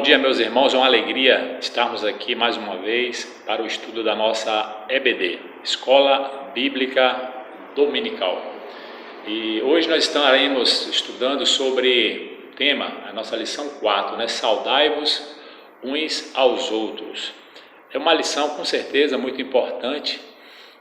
dia, meus irmãos, é uma alegria estarmos aqui mais uma vez para o estudo da nossa EBD, Escola Bíblica Dominical. E hoje nós estaremos estudando sobre o tema, a nossa lição 4, Saudai-vos uns aos outros. É uma lição com certeza muito importante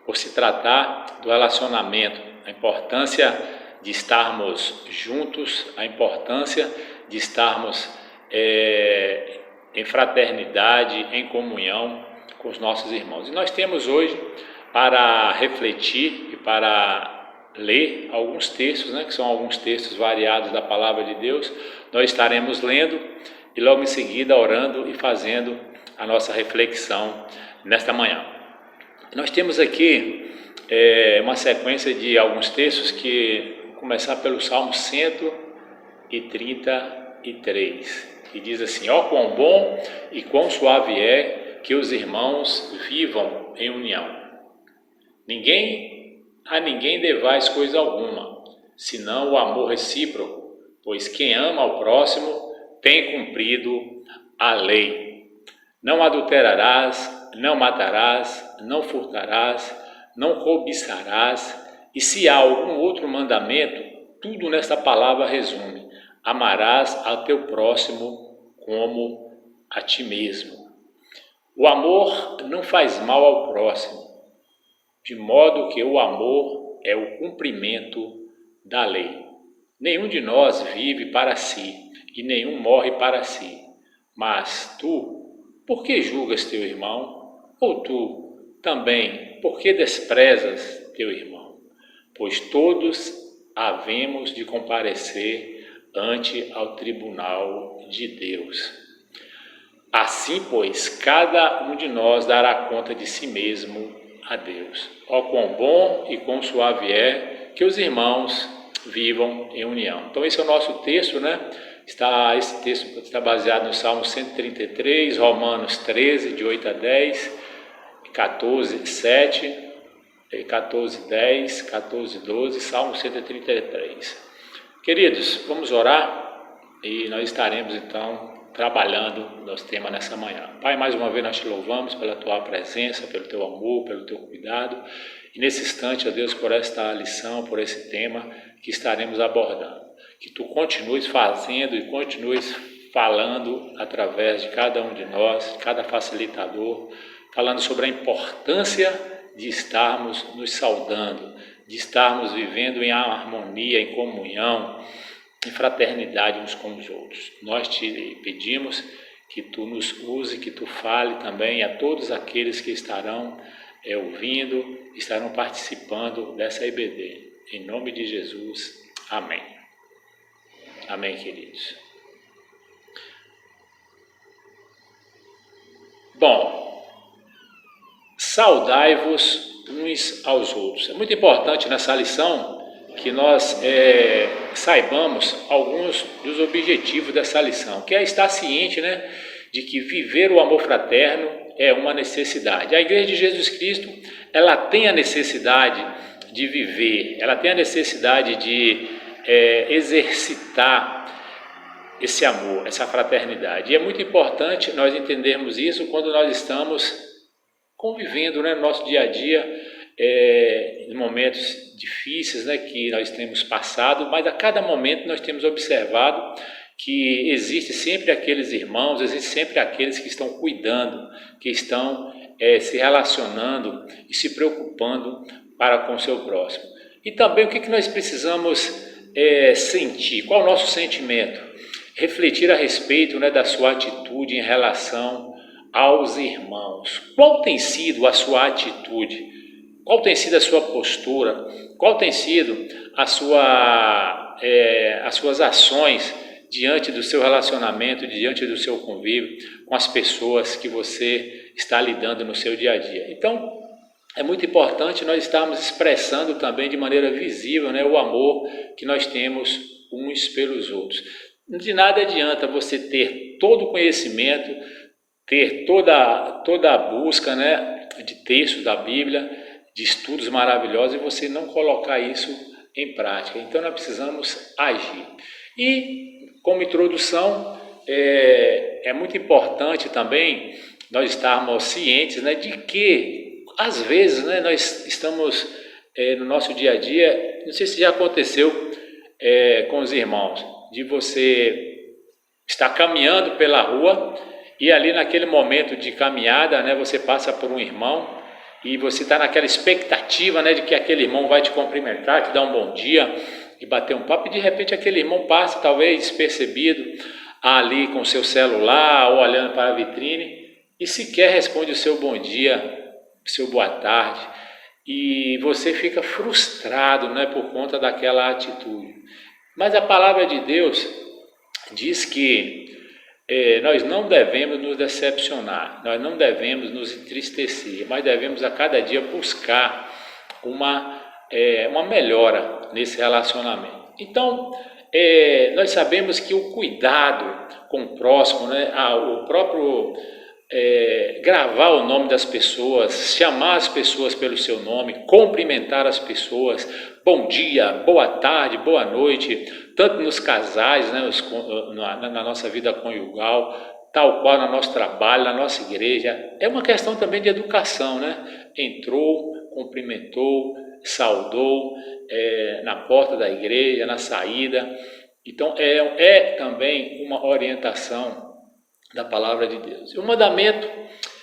por se tratar do relacionamento, a importância de estarmos juntos, a importância de estarmos em fraternidade, em comunhão com os nossos irmãos. E nós temos hoje para refletir e para ler alguns textos, que são alguns textos variados da Palavra de Deus. Nós estaremos lendo e logo em seguida orando e fazendo a nossa reflexão nesta manhã. Nós temos aqui uma sequência de alguns textos que começar pelo Salmo 133, que diz assim: ó quão bom e quão suave é que os irmãos vivam em união. A ninguém devais coisa alguma, senão o amor recíproco, pois quem ama ao próximo tem cumprido a lei. Não adulterarás, não matarás, não furtarás, não cobiçarás, e se há algum outro mandamento, tudo nesta palavra resume: amarás ao teu próximo como a ti mesmo. O amor não faz mal ao próximo, de modo que o amor é o cumprimento da lei. Nenhum de nós vive para si, e nenhum morre para si. Mas tu, por que julgas teu irmão? Ou tu, também, por que desprezas teu irmão? Pois todos havemos de comparecer ante ao tribunal de Deus. Assim, pois, cada um de nós dará conta de si mesmo a Deus. Ó quão bom e quão suave é que os irmãos vivam em união. Então esse é o nosso texto, Esse texto está baseado no Salmo 133, Romanos 13, de 8 a 10, 14, 7, 14, 10, 14, 12, Salmo 133. Queridos, vamos orar e nós estaremos então trabalhando nosso tema nessa manhã. Pai, mais uma vez nós te louvamos pela tua presença, pelo teu amor, pelo teu cuidado, e nesse instante, ó Deus, por esta lição, por esse tema que estaremos abordando. Que tu continues fazendo e continues falando através de cada um de nós, cada facilitador, falando sobre a importância de estarmos nos saudando, de estarmos vivendo em harmonia, em comunhão, em fraternidade uns com os outros. Nós te pedimos que tu nos use, que tu fale também a todos aqueles que estarão ouvindo, estarão participando dessa EBD. Em nome de Jesus, amém. Amém, queridos. Bom, saudai-vos uns aos outros. É muito importante nessa lição que nós saibamos alguns dos objetivos dessa lição, que é estar ciente, de que viver o amor fraterno é uma necessidade. A Igreja de Jesus Cristo, ela tem a necessidade de viver, ela tem a necessidade de exercitar esse amor, essa fraternidade. E é muito importante nós entendermos isso quando nós estamos convivendo no nosso dia a dia, em momentos difíceis que nós temos passado, mas a cada momento nós temos observado que existe sempre aqueles irmãos, existe sempre aqueles que estão cuidando, que estão se relacionando e se preocupando para com o seu próximo. E também o que nós precisamos sentir, qual é o nosso sentimento? Refletir a respeito da sua atitude em relação aos irmãos. Qual tem sido a sua atitude? Qual tem sido a sua postura? Qual tem sido as suas ações diante do seu relacionamento, diante do seu convívio com as pessoas que você está lidando no seu dia a dia? Então, é muito importante nós estarmos expressando também de maneira visível o amor que nós temos uns pelos outros. De nada adianta você ter todo o conhecimento, ter toda a busca de textos da Bíblia, de estudos maravilhosos, e você não colocar isso em prática. Então nós precisamos agir. E como introdução, é muito importante também nós estarmos cientes, né, de que, às vezes, né, nós estamos no nosso dia a dia, não sei se já aconteceu com os irmãos, de você estar caminhando pela rua e ali naquele momento de caminhada, né, você passa por um irmão e você está naquela expectativa, né, de que aquele irmão vai te cumprimentar, te dar um bom dia e bater um papo, e de repente aquele irmão passa, talvez despercebido, ali com o seu celular ou olhando para a vitrine e sequer responde o seu bom dia, o seu boa tarde, e você fica frustrado, né, por conta daquela atitude. Mas a palavra de Deus diz que nós não devemos nos decepcionar, nós não devemos nos entristecer, mas devemos a cada dia buscar uma melhora nesse relacionamento. Então, nós sabemos que o cuidado com o próximo, né, o próprio gravar o nome das pessoas, chamar as pessoas pelo seu nome, cumprimentar as pessoas, bom dia, boa tarde, boa noite, tanto nos casais, né, na nossa vida conjugal, tal qual no nosso trabalho, na nossa igreja. É uma questão também de educação, né? Entrou, cumprimentou, saudou na porta da igreja, na saída. Então é também uma orientação da palavra de Deus. E o mandamento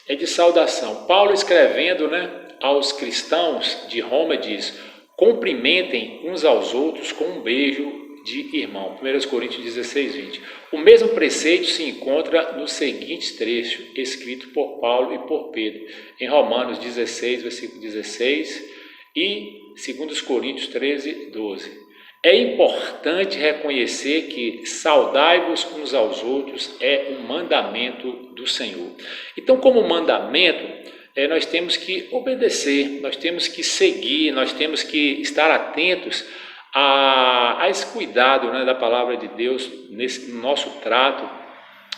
é de saudação. Paulo, escrevendo, né, aos cristãos de Roma, diz: cumprimentem uns aos outros com um beijo de irmão. 1 Coríntios 16, 20. O mesmo preceito se encontra no seguinte trecho, escrito por Paulo e por Pedro, em Romanos 16, versículo 16 e 2 Coríntios 13, 12. É importante reconhecer que saudai-vos uns aos outros é um mandamento do Senhor. Então, como mandamento, nós temos que obedecer, nós temos que seguir, nós temos que estar atentos a esse cuidado, né, da palavra de Deus no nosso trato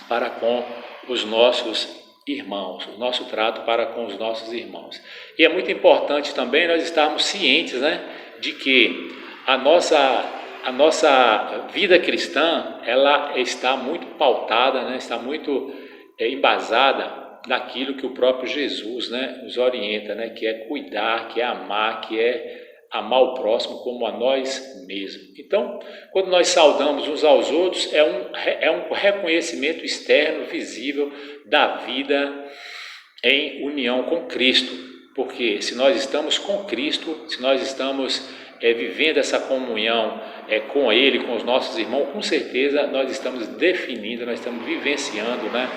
para com os nossos irmãos, o nosso trato para com os nossos irmãos. E é muito importante também nós estarmos cientes, né, de que a nossa vida cristã, ela está muito pautada, né, está muito embasada naquilo que o próprio Jesus, né, nos orienta, né, que é cuidar, que é amar, que é amar o próximo como a nós mesmos. Então, quando nós saudamos uns aos outros, é um reconhecimento externo, visível da vida em união com Cristo. Porque se nós estamos com Cristo, se nós estamos vivendo essa comunhão com Ele, com os nossos irmãos, com certeza nós estamos definindo, nós estamos vivenciando, né,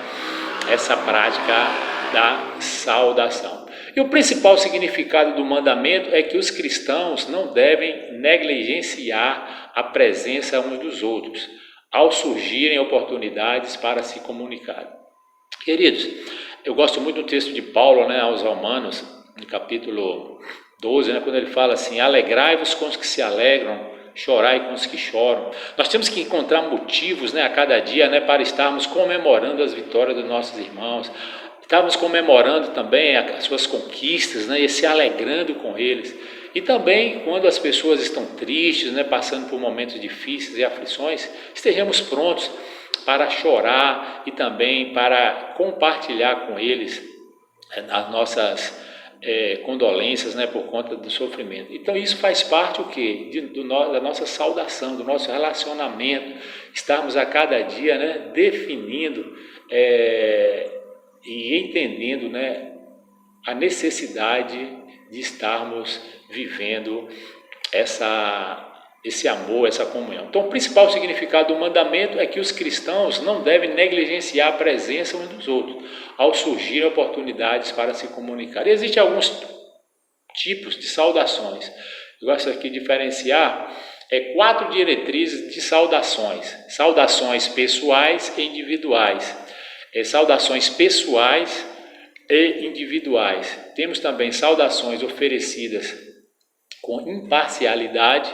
essa prática da saudação. E o principal significado do mandamento é que os cristãos não devem negligenciar a presença uns dos outros, ao surgirem oportunidades para se comunicar. Queridos, eu gosto muito do texto de Paulo, né, aos Romanos, no capítulo 12, né, quando ele fala assim: alegrai-vos com os que se alegram, chorai com os que choram. Nós temos que encontrar motivos, né, a cada dia, né, para estarmos comemorando as vitórias dos nossos irmãos, estarmos comemorando também as suas conquistas, né, e se alegrando com eles. E também quando as pessoas estão tristes, né, passando por momentos difíceis e aflições, estejamos prontos para chorar e também para compartilhar com eles as nossas condolências, né, por conta do sofrimento. Então isso faz parte o quê? Da nossa saudação, do nosso relacionamento, estarmos a cada dia, né, definindo e entendendo, né, a necessidade de estarmos vivendo esse amor, essa comunhão. Então o principal significado do mandamento é que os cristãos não devem negligenciar a presença uns dos outros, ao surgir oportunidades para se comunicar. E existem alguns tipos de saudações. Eu gosto aqui de diferenciar 4 diretrizes de saudações. Saudações pessoais e individuais. Saudações pessoais e individuais. Temos também saudações oferecidas com imparcialidade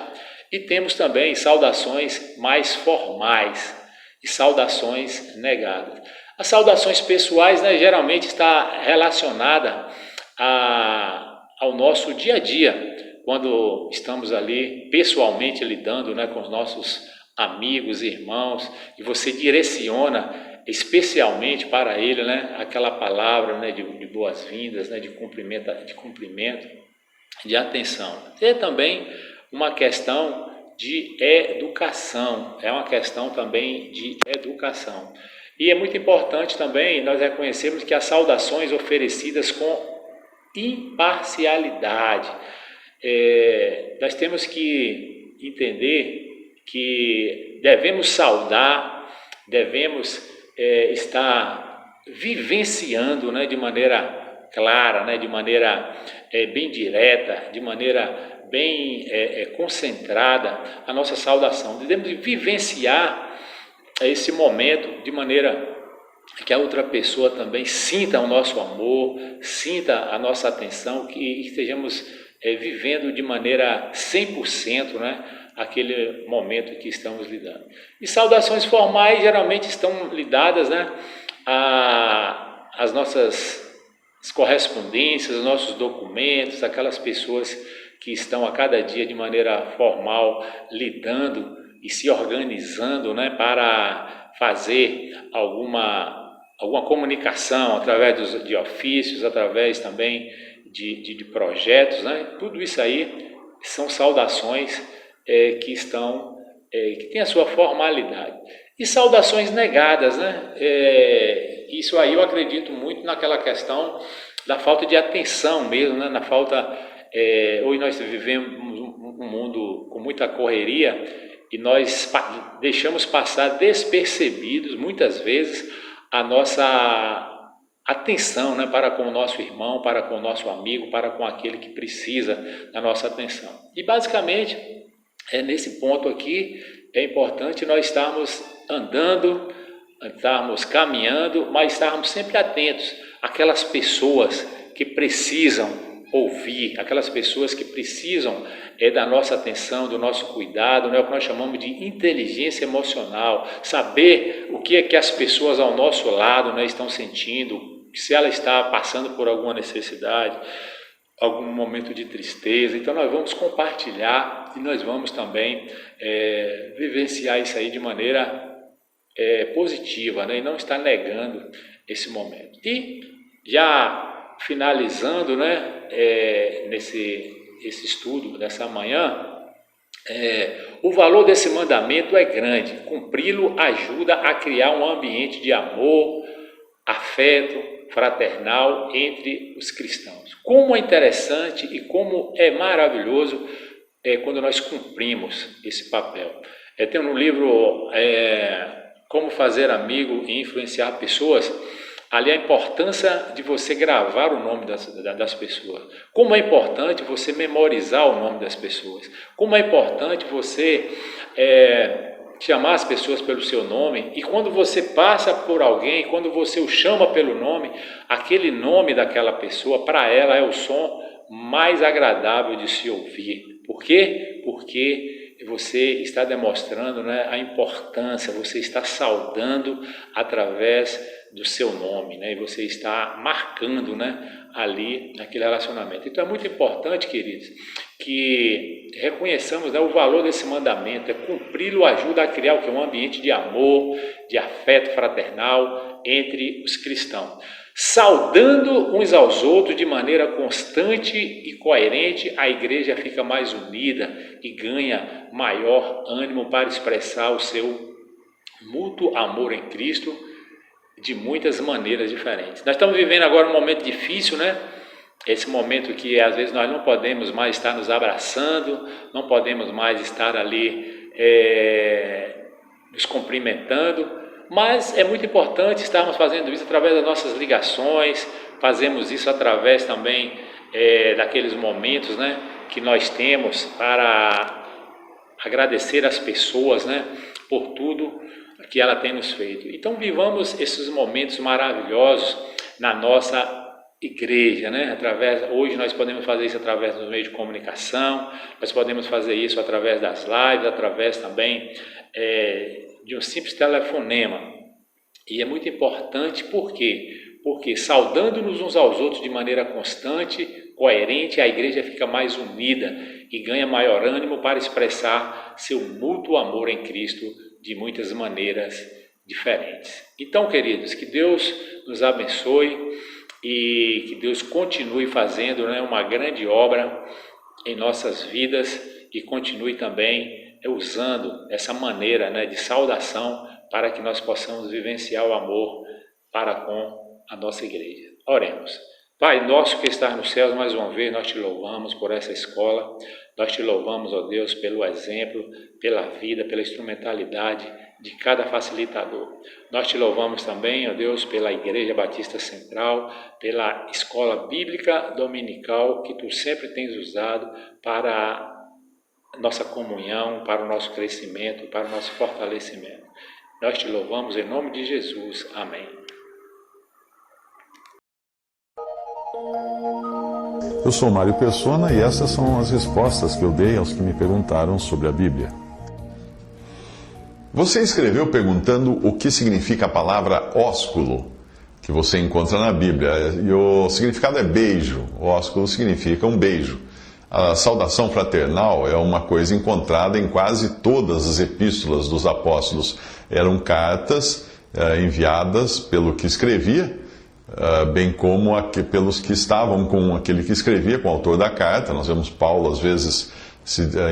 e temos também saudações mais formais e saudações negadas. As saudações pessoais, né, geralmente está relacionada ao nosso dia a dia, quando estamos ali pessoalmente lidando, né, com os nossos amigos, irmãos, e você direciona especialmente para ele, né, aquela palavra, né, de boas-vindas, né, de cumprimento, de atenção. É também uma questão de educação, é uma questão também de educação. E é muito importante também nós reconhecermos que as saudações oferecidas com imparcialidade. Nós temos que entender que devemos saudar, devemos estar vivenciando, né, de maneira clara, né, de maneira bem direta, de maneira bem concentrada a nossa saudação. Devemos vivenciar esse momento de maneira que a outra pessoa também sinta o nosso amor, sinta a nossa atenção, que estejamos vivendo de maneira 100%, né, aquele momento que estamos lidando. E saudações formais geralmente estão lidadas, né, às nossas correspondências, aos nossos documentos, aquelas pessoas que estão a cada dia de maneira formal lidando e se organizando, né, para fazer alguma comunicação através de ofícios, através também de projetos, né? Tudo isso aí são saudações que têm a sua formalidade. E saudações negadas, né? Isso aí eu acredito muito naquela questão da falta de atenção mesmo, né? Na falta, hoje nós vivemos um mundo com muita correria e nós deixamos passar despercebidos muitas vezes a nossa atenção, né, para com o nosso irmão, para com o nosso amigo, para com aquele que precisa da nossa atenção. E basicamente, nesse ponto aqui, é importante nós estarmos andando, estarmos caminhando, mas estarmos sempre atentos àquelas pessoas que precisam ouvir, aquelas pessoas que precisam da nossa atenção, do nosso cuidado, né? O que nós chamamos de inteligência emocional, saber o que é que as pessoas ao nosso lado, né, estão sentindo, se ela está passando por alguma necessidade, algum momento de tristeza. Então nós vamos compartilhar e nós vamos também vivenciar isso aí de maneira positiva, né, e não estar negando esse momento. E já finalizando, né, esse estudo dessa manhã, o valor desse mandamento é grande. Cumpri-lo ajuda a criar um ambiente de amor, afeto fraternal entre os cristãos. Como é interessante e como é maravilhoso quando nós cumprimos esse papel. Tem um livro, Como Fazer Amigo e Influenciar Pessoas. Ali a importância de você gravar o nome das pessoas. Como é importante você memorizar o nome das pessoas. Como é importante você chamar as pessoas pelo seu nome. E quando você passa por alguém, quando você o chama pelo nome, aquele nome daquela pessoa, para ela é o som mais agradável de se ouvir. Por quê? Porque você está demonstrando, né, a importância, você está saudando através do seu nome, né? E você está marcando, né, ali naquele relacionamento. Então é muito importante, queridos, que reconheçamos, né, o valor desse mandamento. Cumpri-lo ajuda a criar o que? Um ambiente de amor, de afeto fraternal entre os cristãos. Saudando uns aos outros de maneira constante e coerente, a igreja fica mais unida e ganha maior ânimo para expressar o seu mútuo amor em Cristo de muitas maneiras diferentes. Nós estamos vivendo agora um momento difícil, né? Esse momento que às vezes nós não podemos mais estar nos abraçando, não podemos mais estar ali nos cumprimentando, mas é muito importante estarmos fazendo isso através das nossas ligações, fazemos isso através também daqueles momentos, né, que nós temos para agradecer as pessoas, né, por tudo que ela tem nos feito. Então vivamos esses momentos maravilhosos na nossa igreja, né? Hoje nós podemos fazer isso através dos meios de comunicação, nós podemos fazer isso através das lives, através também de um simples telefonema. E é muito importante, por quê? Porque saudando-nos uns aos outros de maneira constante, coerente, a igreja fica mais unida e ganha maior ânimo para expressar seu mútuo amor em Cristo de muitas maneiras diferentes. Então, queridos, que Deus nos abençoe e que Deus continue fazendo, né, uma grande obra em nossas vidas e continue também usando essa maneira, né, de saudação para que nós possamos vivenciar o amor para com a nossa igreja. Oremos. Pai nosso que estás nos céus, mais uma vez nós te louvamos por essa escola, nós te louvamos, ó Deus, pelo exemplo, pela vida, pela instrumentalidade de cada facilitador. Nós te louvamos também, ó Deus, pela Igreja Batista Central, pela escola bíblica dominical que tu sempre tens usado para a nossa comunhão, para o nosso crescimento, para o nosso fortalecimento. Nós te louvamos em nome de Jesus. Amém. Eu sou Mário Persona e essas são as respostas que eu dei aos que me perguntaram sobre a Bíblia. Você escreveu perguntando o que significa a palavra ósculo, que você encontra na Bíblia. E o significado é beijo. Ósculo significa um beijo. A saudação fraternal é uma coisa encontrada em quase todas as epístolas dos apóstolos. Eram cartas enviadas pelo que escrevia, bem como pelos que estavam com aquele que escrevia, com o autor da carta. Nós vemos Paulo, às vezes,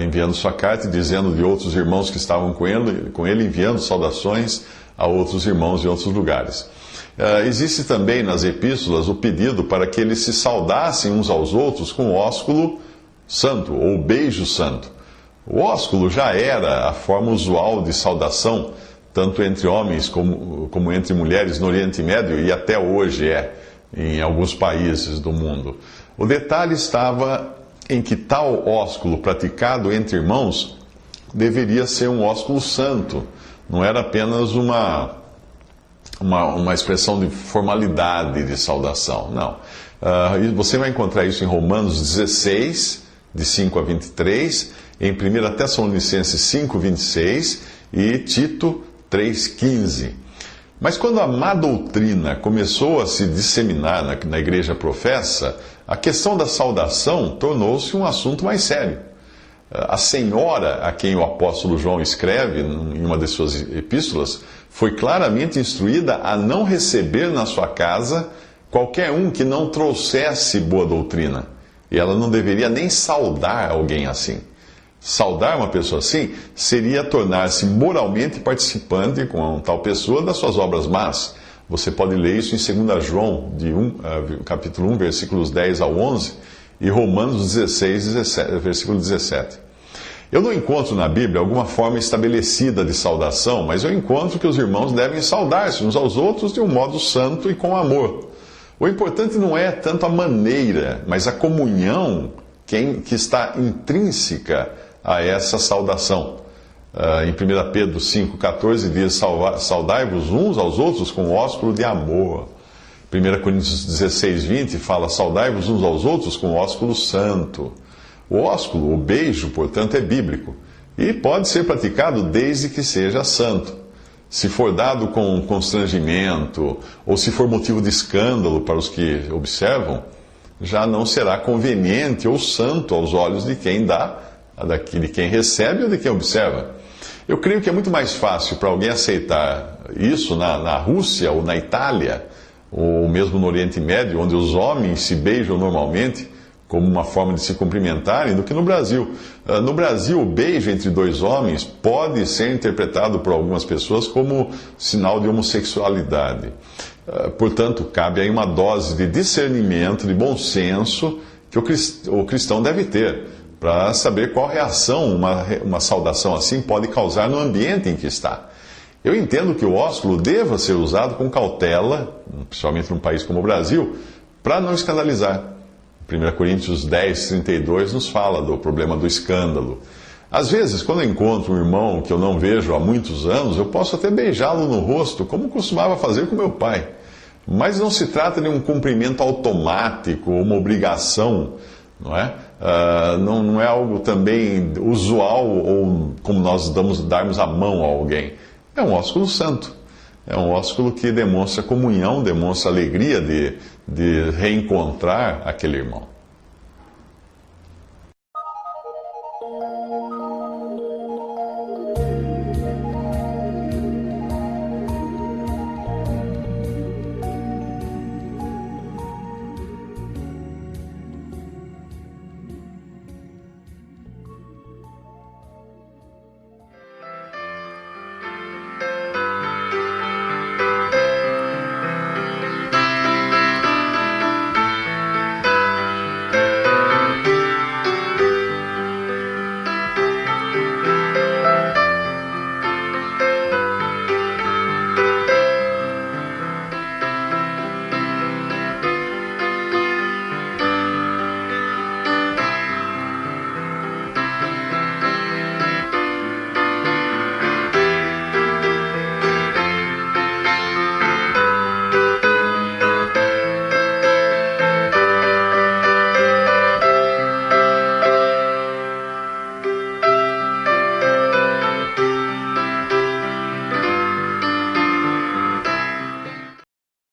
enviando sua carta e dizendo de outros irmãos que estavam com ele, enviando saudações a outros irmãos de outros lugares. Existe também nas epístolas o pedido para que eles se saudassem uns aos outros com o ósculo santo, ou beijo santo. O ósculo já era a forma usual de saudação, tanto entre homens como entre mulheres no Oriente Médio, e até hoje é em alguns países do mundo. O detalhe estava em que tal ósculo praticado entre irmãos deveria ser um ósculo santo, não era apenas uma expressão de formalidade de saudação, não. Você vai encontrar isso em Romanos 16, de 5 a 23, em 1 Tessalonicenses 5, 26 e Tito 3,15. Mas quando a má doutrina começou a se disseminar na igreja professa, a questão da saudação tornou-se um assunto mais sério. A senhora a quem o apóstolo João escreve em uma de suas epístolas foi claramente instruída a não receber na sua casa qualquer um que não trouxesse boa doutrina. E ela não deveria nem saudar alguém assim. Saudar uma pessoa assim seria tornar-se moralmente participante com tal pessoa das suas obras más. Você pode ler isso em 2 João, capítulo 1, versículos 10 ao 11, e Romanos 16, versículo 17. Eu não encontro na Bíblia alguma forma estabelecida de saudação, mas eu encontro que os irmãos devem saudar-se uns aos outros de um modo santo e com amor. O importante não é tanto a maneira, mas a comunhão que está intrínseca a essa saudação. Em 1 Pedro 5,14 diz: saudai-vos uns aos outros com ósculo de amor. 1 Coríntios 16,20 fala: saudai-vos uns aos outros com ósculo santo. O ósculo, o beijo, portanto, é bíblico e pode ser praticado desde que seja santo. Se for dado com constrangimento ou se for motivo de escândalo para os que observam, já não será conveniente ou santo aos olhos de quem dá, de quem recebe ou de quem observa. Eu creio que é muito mais fácil para alguém aceitar isso na Rússia ou na Itália, ou mesmo no Oriente Médio, onde os homens se beijam normalmente como uma forma de se cumprimentarem, do que no Brasil. No Brasil, o beijo entre dois homens pode ser interpretado por algumas pessoas como sinal de homossexualidade. Portanto, cabe aí uma dose de discernimento, de bom senso, que o cristão deve ter, para saber qual reação uma saudação assim pode causar no ambiente em que está. Eu entendo que o ósculo deva ser usado com cautela, principalmente num país como o Brasil, para não escandalizar. 1 Coríntios 10, 32 nos fala do problema do escândalo. Às vezes, quando eu encontro um irmão que eu não vejo há muitos anos, eu posso até beijá-lo no rosto, como costumava fazer com meu pai. Mas não se trata de um cumprimento automático, uma obrigação, não é? Não é algo também usual ou como nós darmos a mão a alguém. É um ósculo santo. É um ósculo que demonstra comunhão, demonstra alegria de reencontrar aquele irmão.